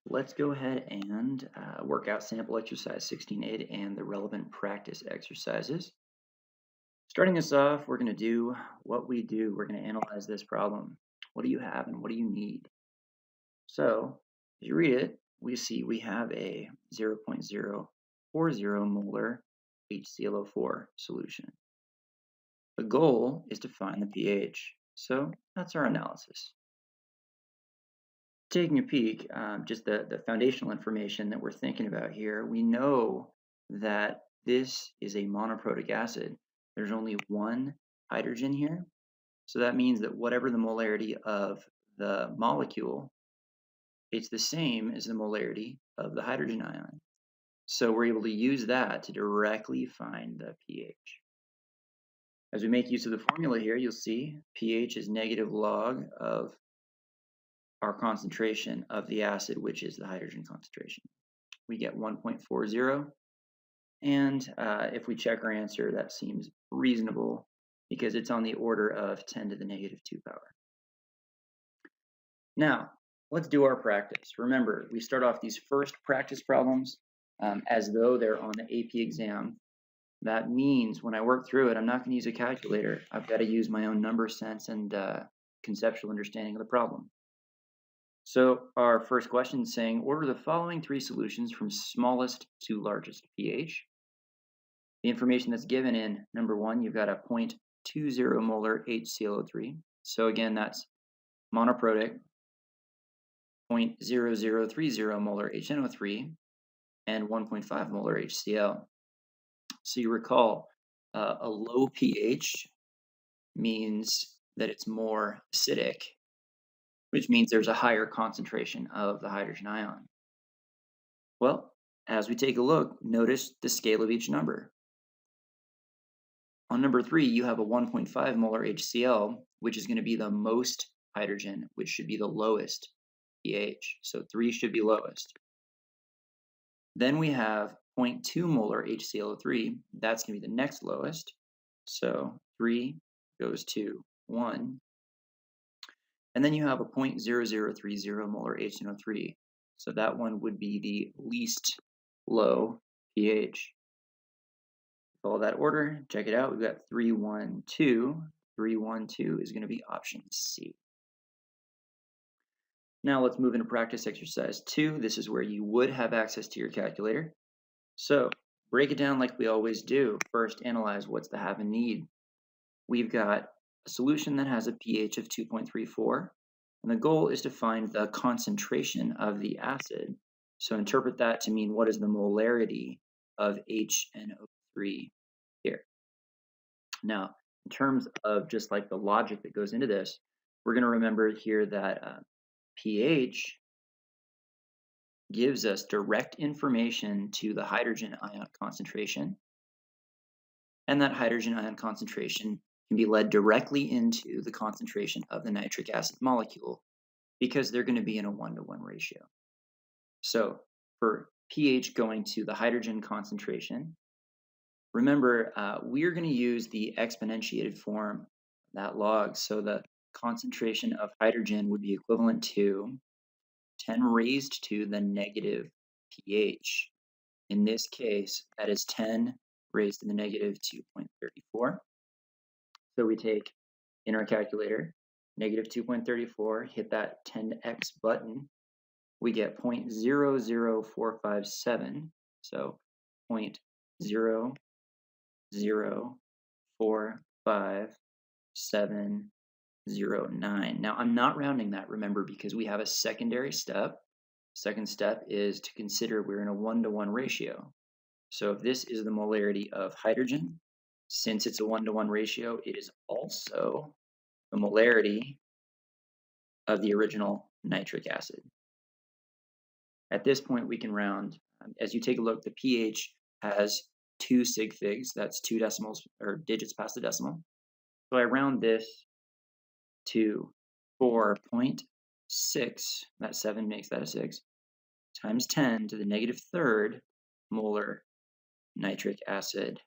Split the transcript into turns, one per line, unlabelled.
Let's go ahead and work out sample exercise 16.8 and the relevant practice exercises. Starting us off, we're going to do what we do. We're going to analyze this problem. What do you have and what do you need? So, as you read it, we see we have a 0.040 molar HClO4 solution. The goal is to find the pH. So, that's our analysis. Taking a peek, just the foundational information that we're thinking about here, we know that this is a monoprotic acid. There's only one hydrogen here. So that means that whatever the molarity of the molecule, it's the same as the molarity of the hydrogen ion. So we're able to use that to directly find the pH. As we make use of the formula here, you'll see pH is negative log of our concentration of the acid, which is the hydrogen concentration. We get 1.40, and if we check our answer, that seems reasonable because it's on the order of 10 to the negative 2 power. Now, let's do our practice. Remember, we start off these first practice problems as though they're on the AP exam. That means when I work through it, I'm not going to use a calculator. I've got to use my own number sense and conceptual understanding of the problem. So our first question is saying, order the following three solutions from smallest to largest pH. The information that's given in number one, you've got a 0.20 molar HClO3. So again, that's monoprotic, 0.0030 molar HNO3, and 1.5 molar HCl. So you recall a low pH means that it's more acidic, which means there's a higher concentration of the hydrogen ion. Well, as we take a look, notice the scale of each number. On number 3, you have a 1.5 molar HCl, which is going to be the most hydrogen, which should be the lowest pH. So 3 should be lowest. Then we have 0.2 molar HClO3. That's going to be the next lowest. So 3 goes to 1. And then you have a 0.0030 molar HNO3. So that one would be the least low pH. Follow that order, check it out. We've got 3, 1, 2. 3, 1, 2 is going to be option C. Now let's move into practice exercise 2. This is where you would have access to your calculator. So break it down like we always do. First, analyze what's the have and need. We've got a solution that has a pH of 2.34, and the goal is to find the concentration of the acid. So interpret that to mean what is the molarity of HNO3 here. Now, in terms of just like the logic that goes into this, we're going to remember here that pH gives us direct information to the hydrogen ion concentration, and that hydrogen ion concentration can be led directly into the concentration of the nitric acid molecule because they're going to be in a 1-to-1 ratio. So for pH going to the hydrogen concentration, remember we're going to use the exponentiated form of that log. So the concentration of hydrogen would be equivalent to 10 raised to the negative pH. In this case, that is 10 raised to the negative 2.34. So we take in our calculator, negative 2.34, hit that 10x button, we get 0.00457, so 0.0045709. Now I'm not rounding that, remember, because we have a secondary step. Second step is to consider we're in a 1-to-1 ratio. So if this is the molarity of hydrogen, since it's a 1-to-1 ratio, it is also the molarity of the original nitric acid. At this point, we can round. As you take a look, the pH has 2 sig figs. That's 2 decimals or digits past the decimal. So I round this to 4.6. That 7 makes that a 6 times 10 to the negative 3rd molar nitric acid